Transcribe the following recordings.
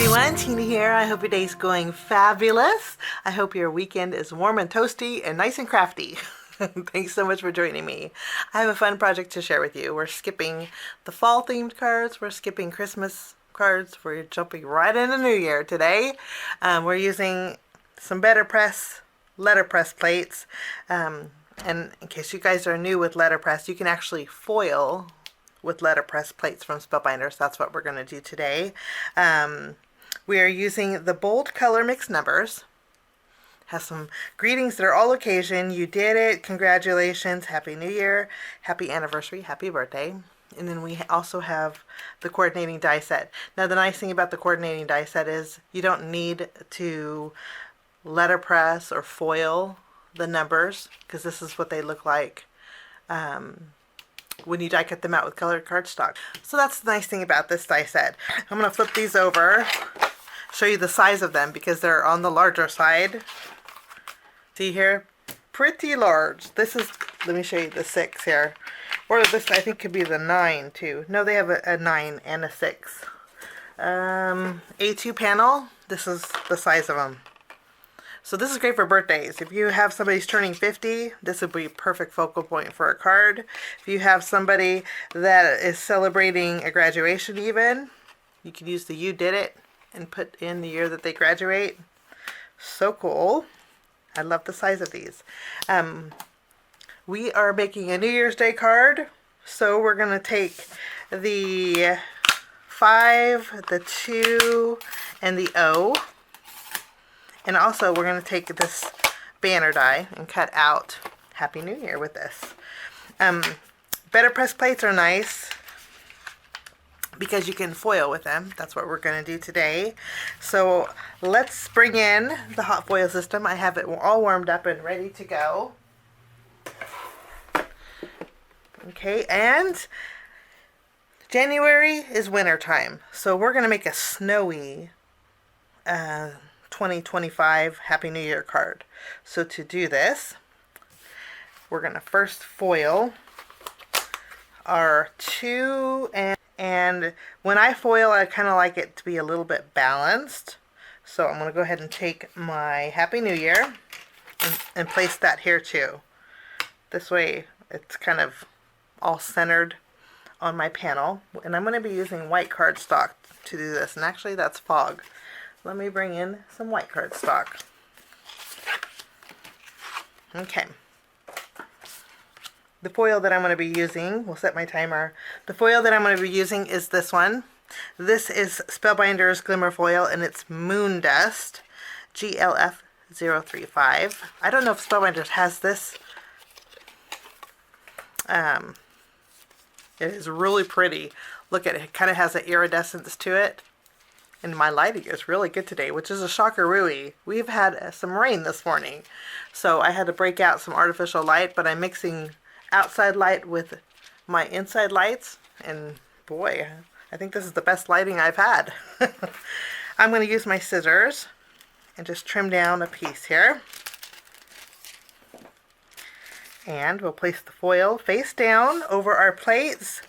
everyone, Tina here. I hope your day's going fabulous. I hope your weekend is warm and toasty and nice and crafty. Thanks so much for joining me. I have a fun project to share with you. We're skipping the fall themed cards. We're skipping Christmas cards. We're jumping right into New Year today. We're using some BetterPress letterpress plates. And in case you guys are new with letterpress, you can actually foil with letterpress plates from Spellbinders. That's what we're going to do today. We are using the bold color mixed numbers. Has some greetings that are all occasion. You did it. Congratulations. Happy New Year. Happy anniversary. Happy birthday. And then we also have the coordinating die set. Now the nice thing about the coordinating die set is you don't need to letterpress or foil the numbers, because this is what they look like when you die cut them out with colored cardstock. So that's the nice thing about this die set. I'm going to flip these over, show you the size of them because they're on the larger side. See here? Pretty large. This is, let me show you the 6 here. Or this I think could be the 9 too. No, they have a 9 and a 6. A2 panel. This is the size of them. So this is great for birthdays. If you have somebody who's turning 50, this would be a perfect focal point for a card. If you have somebody that is celebrating a graduation even, you can use the "You Did It" and put in the year that they graduate. So cool. I love the size of these. We are making a New Year's Day card. So we're going to take the 5, the 2, and the O. And also we're going to take this banner die and cut out Happy New Year with this. BetterPress plates are nice because you can foil with them. That's what we're going to do today. So let's bring in the hot foil system. I have it all warmed up and ready to go. Okay, and January is winter time. So we're going to make a snowy 2025 Happy New Year card. So to do this, we're going to first foil our 2, and when I foil, I kind of like it to be a little bit balanced. So I'm going to go ahead and take my Happy New Year and place that here too. This way it's kind of all centered on my panel. And I'm going to be using white cardstock to do this. And actually that's fog. Let me bring in some white cardstock. Okay. The foil that I'm going to be using, we'll set my timer. The foil that I'm going to be using is this one. This is Spellbinders Glimmer Foil, and it's Moon Dust GLF035. I don't know if Spellbinders has this. It is really pretty. Look at it. It kind of has an iridescence to it. And my lighting is really good today, which is a shocker-ooey. We've had some rain this morning, so I had to break out some artificial light, but I'm mixing outside light with my inside lights, and boy, I think this is the best lighting I've had. I'm going to use my scissors and just trim down a piece here. And we'll place the foil face down over our plates.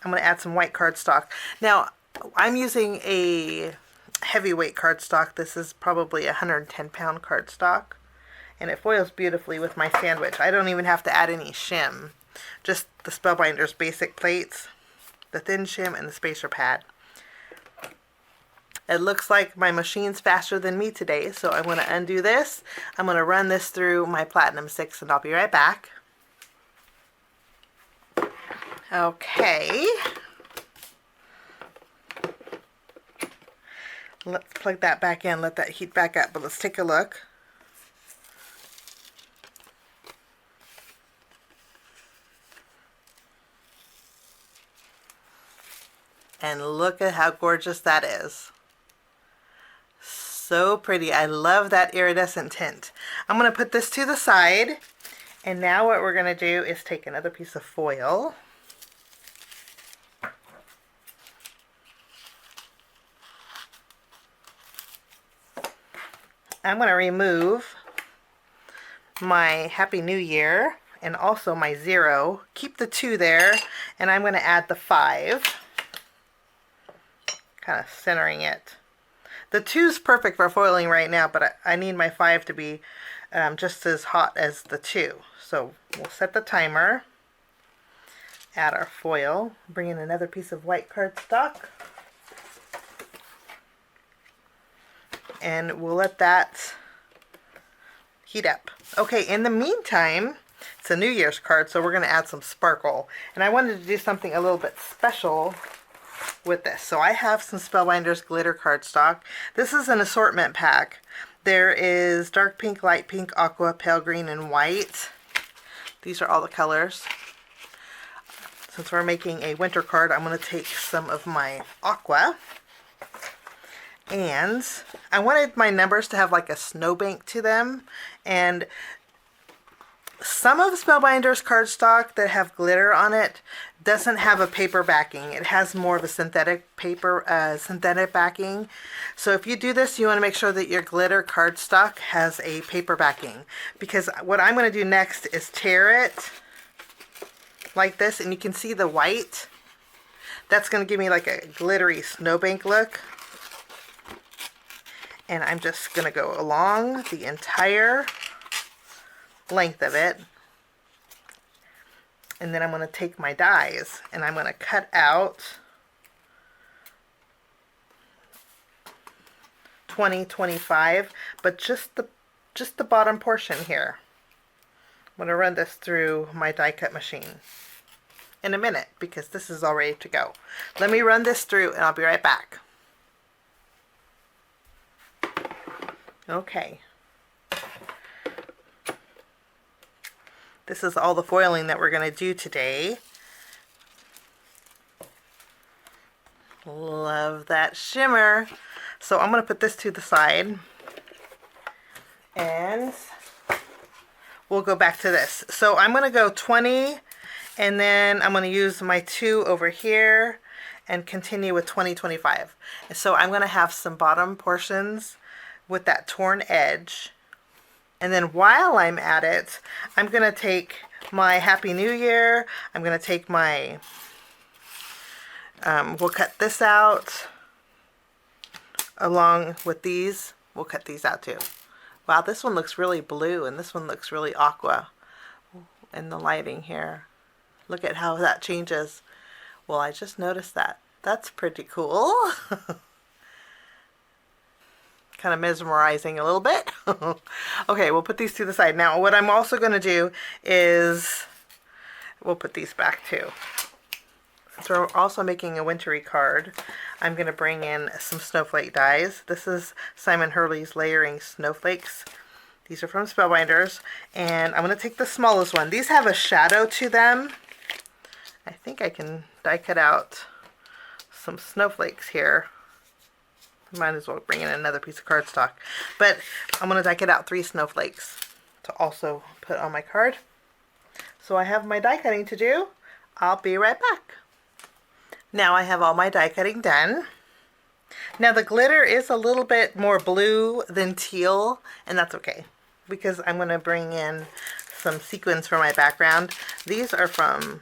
I'm going to add some white cardstock. Now, I'm using a heavyweight cardstock. This is probably a 110-pound cardstock. And it foils beautifully with my sandwich. I don't even have to add any shim. Just the Spellbinders basic plates, the thin shim, and the spacer pad. It looks like my machine's faster than me today, so I'm going to undo this. I'm going to run this through my Platinum 6, and I'll be right back. Okay. Let's plug that back in, let that heat back up, but let's take a look. And look at how gorgeous that is. So pretty. I love that iridescent tint. I'm going to put this to the side. And now what we're going to do is take another piece of foil. I'm going to remove my Happy New Year and also my 0. Keep the 2 there, and I'm going to add the 5. Kind of centering it. The 2's perfect for foiling right now, but I need my 5 to be just as hot as the 2. So we'll set the timer, add our foil, bring in another piece of white cardstock, and we'll let that heat up. Okay, in the meantime, it's a New Year's card, so we're going to add some sparkle. And I wanted to do something a little bit special with this. So I have some Spellbinders Glitter Cardstock. This is an assortment pack. There is dark pink, light pink, aqua, pale green, and white. These are all the colors. Since we're making a winter card, I'm going to take some of my aqua. And I wanted my numbers to have like a snowbank to them. And some of Spellbinders cardstock that have glitter on it doesn't have a paper backing. It has more of a synthetic paper, synthetic backing. So if you do this, you want to make sure that your glitter cardstock has a paper backing. Because what I'm going to do next is tear it like this, and you can see the white. That's going to give me like a glittery snowbank look. And I'm just going to go along the entire length of it. And then I'm going to take my dies and I'm going to cut out 20, 25, but just the bottom portion here. I'm going to run this through my die cut machine in a minute because this is all ready to go. Let me run this through and I'll be right back. Okay. This is all the foiling that we're going to do today. Love that shimmer. So I'm going to put this to the side. And we'll go back to this. So I'm going to go 20, and then I'm going to use my 2 over here and continue with 20, 25. So I'm going to have some bottom portions with that torn edge. And then while I'm at it, I'm going to take my Happy New Year. I'm going to take my, we'll cut this out along with these. We'll cut these out too. Wow, this one looks really blue and this one looks really aqua in the lighting here. Look at how that changes. Well, I just noticed that. That's pretty cool. Kind of mesmerizing a little bit. Okay, we'll put these to the side. Now, what I'm also going to do is, we'll put these back too. Since we're also making a wintry card, I'm going to bring in some snowflake dies. This is Simon Hurley's Layering Snowflakes. These are from Spellbinders. And I'm going to take the smallest one. These have a shadow to them. I think I can die cut out some snowflakes here. Might as well bring in another piece of cardstock. But I'm going to die cut out 3 snowflakes to also put on my card. So I have my die cutting to do. I'll be right back. Now I have all my die cutting done. Now the glitter is a little bit more blue than teal, and that's okay because I'm going to bring in some sequins for my background. These are from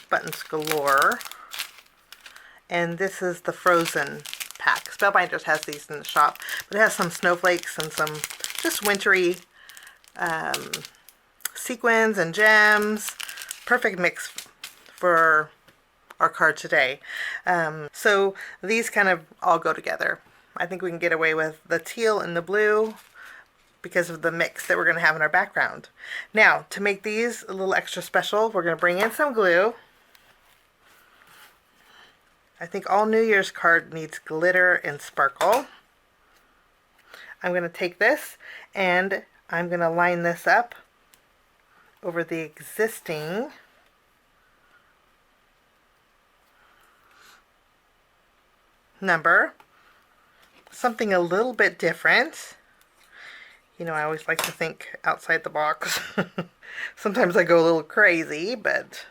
Buttons Galore, and this is the Frozen pack. Spellbinders has these in the shop, but it has some snowflakes and some just wintry sequins and gems. Perfect mix for our card today. So these kind of all go together. I think we can get away with the teal and the blue because of the mix that we're going to have in our background. Now, to make these a little extra special, we're going to bring in some glue. I think all New Year's card needs glitter and sparkle. I'm going to take this and I'm going to line this up over the existing number. Something a little bit different. You know, I always like to think outside the box. Sometimes I go a little crazy, but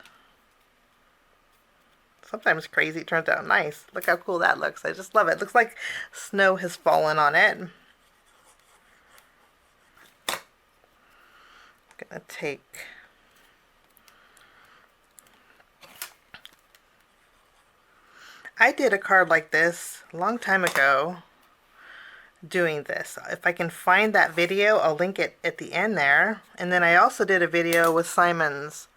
sometimes crazy turns out nice. Look how cool that looks. I just love it. It looks like snow has fallen on it. I'm gonna take I did a card like this a long time ago doing this. If I can find that video, I'll link it at the end there. And then I also did a video with Simon's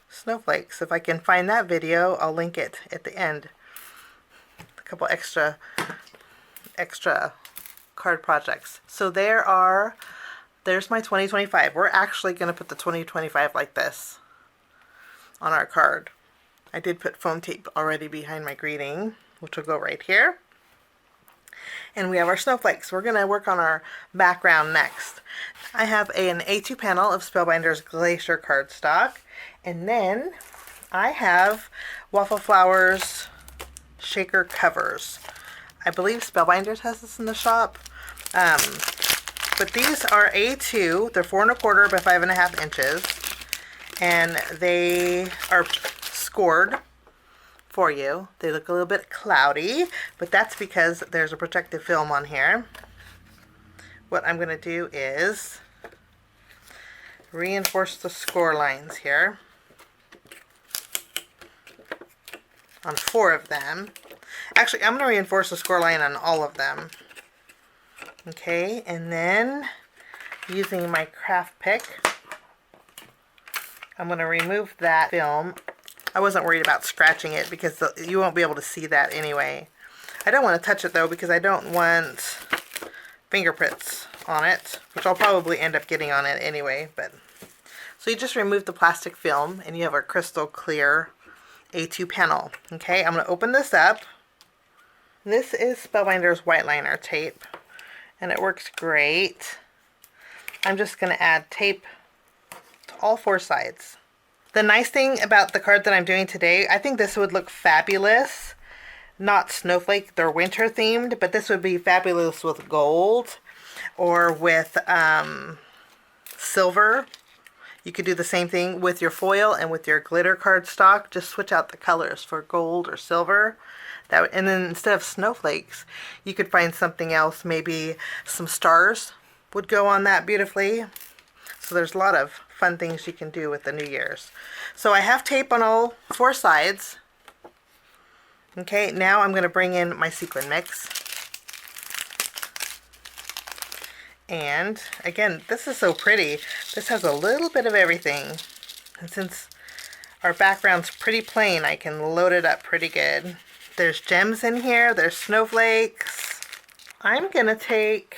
Snowflakes. If I can find that video, I'll link it at the end. A couple extra card projects. So there's my 2025. We're actually going to put the 2025 like this on our card. I did put foam tape already behind my greeting, which will go right here. And we have our snowflakes. We're going to work on our background next. I have an A2 panel of Spellbinders Glitter Cardstock. And then I have Waffle Flowers shaker covers. I believe Spellbinders has this in the shop. But these are A2. They're 4 1/4 by 5.5 inches. And they are scored for you. They look a little bit cloudy, but that's because there's a protective film on here. What I'm going to do is reinforce the score lines here on 4 of them. Actually, I'm going to reinforce the score line on all of them. Okay, and then using my craft pick, I'm going to remove that film. I wasn't worried about scratching it because you won't be able to see that anyway. I don't want to touch it though because I don't want fingerprints on it, which I'll probably end up getting on it anyway. So you just remove the plastic film and you have a crystal clear A2 panel. Okay, I'm going to open this up. This is Spellbinders white liner tape and it works great. I'm just going to add tape to all 4 sides. The nice thing about the card that I'm doing today, I think this would look fabulous. Not snowflake, they're winter themed, but this would be fabulous with gold or with silver. You could do the same thing with your foil and with your glitter cardstock. Just switch out the colors for gold or silver. And then instead of snowflakes, you could find something else. Maybe some stars would go on that beautifully. So there's a lot of fun things you can do with the New Year's. So I have tape on all 4 sides. Okay, now I'm going to bring in my sequin mix. And again, this is so pretty. This has a little bit of everything. And since our background's pretty plain, I can load it up pretty good. There's gems in here. There's snowflakes. I'm going to take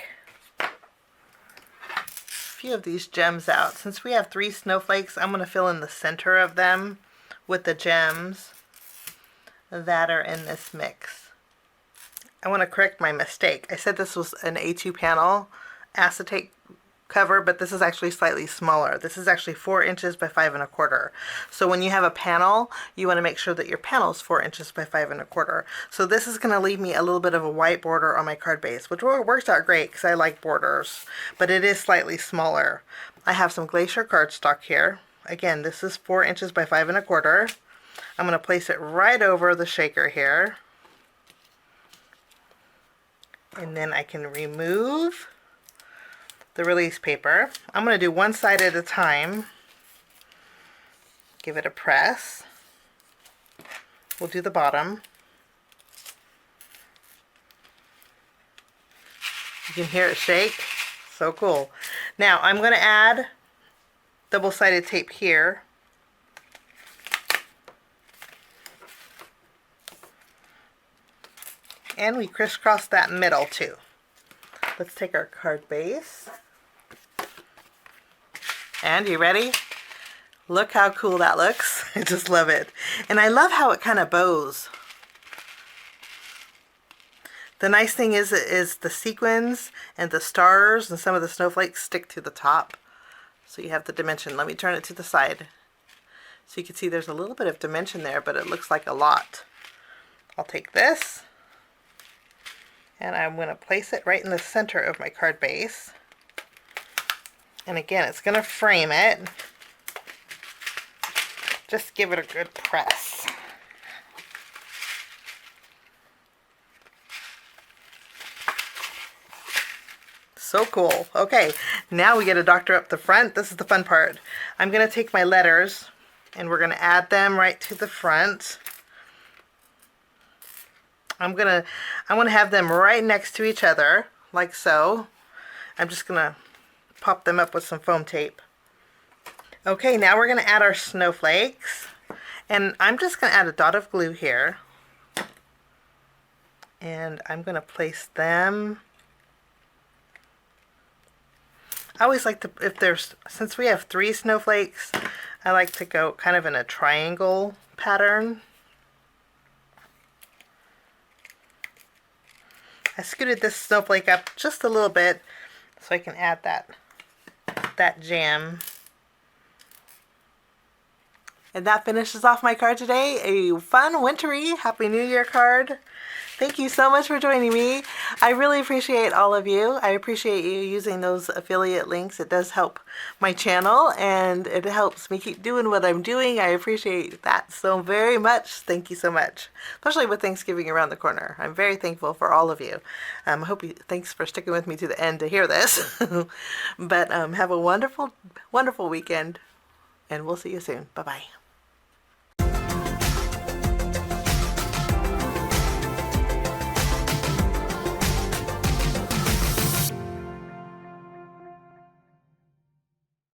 of these gems out. Since we have 3 snowflakes, I'm going to fill in the center of them with the gems that are in this mix. I want to correct my mistake. I said this was an A2 panel acetate cover, but this is actually slightly smaller. This is actually 4 inches by 5 1/4. So when you have a panel, you want to make sure that your panel is 4 inches by 5 1/4. So this is going to leave me a little bit of a white border on my card base, which works out great because I like borders, but it is slightly smaller. I have some glacier cardstock here. Again, this is 4 inches by 5 1/4. I'm going to place it right over the shaker here. And then I can remove the release paper. I'm going to do one side at a time. Give it a press. We'll do the bottom. You can hear it shake. So cool. Now I'm going to add double-sided tape here. And we crisscross that middle too. Let's take our card base. And you ready? Look how cool that looks. I just love it. And I love how it kind of bows. The nice thing is the sequins and the stars and some of the snowflakes stick to the top. So you have the dimension. Let me turn it to the side. So you can see there's a little bit of dimension there, but it looks like a lot. I'll take this and I'm going to place it right in the center of my card base. And again, it's going to frame it. Just give it a good press. So cool. Okay, now we get to doctor up the front. This is the fun part. I'm going to take my letters and we're going to add them right to the front. I'm gonna have them right next to each other, like so. I'm just gonna pop them up with some foam tape. Okay, now we're gonna add our snowflakes. And I'm just gonna add a dot of glue here. And I'm gonna place them. I always like to, since we have 3 snowflakes, I like to go kind of in a triangle pattern. I scooted this snowflake up just a little bit so I can add that jam. And that finishes off my card today. A fun, wintry Happy New Year card. Thank you so much for joining me. I really appreciate all of you. I appreciate you using those affiliate links. It does help my channel and it helps me keep doing what I'm doing. I appreciate that so very much. Thank you so much. Especially with Thanksgiving around the corner. I'm very thankful for all of you. Thanks for sticking with me to the end to hear this. But have a wonderful, wonderful weekend and we'll see you soon. Bye-bye.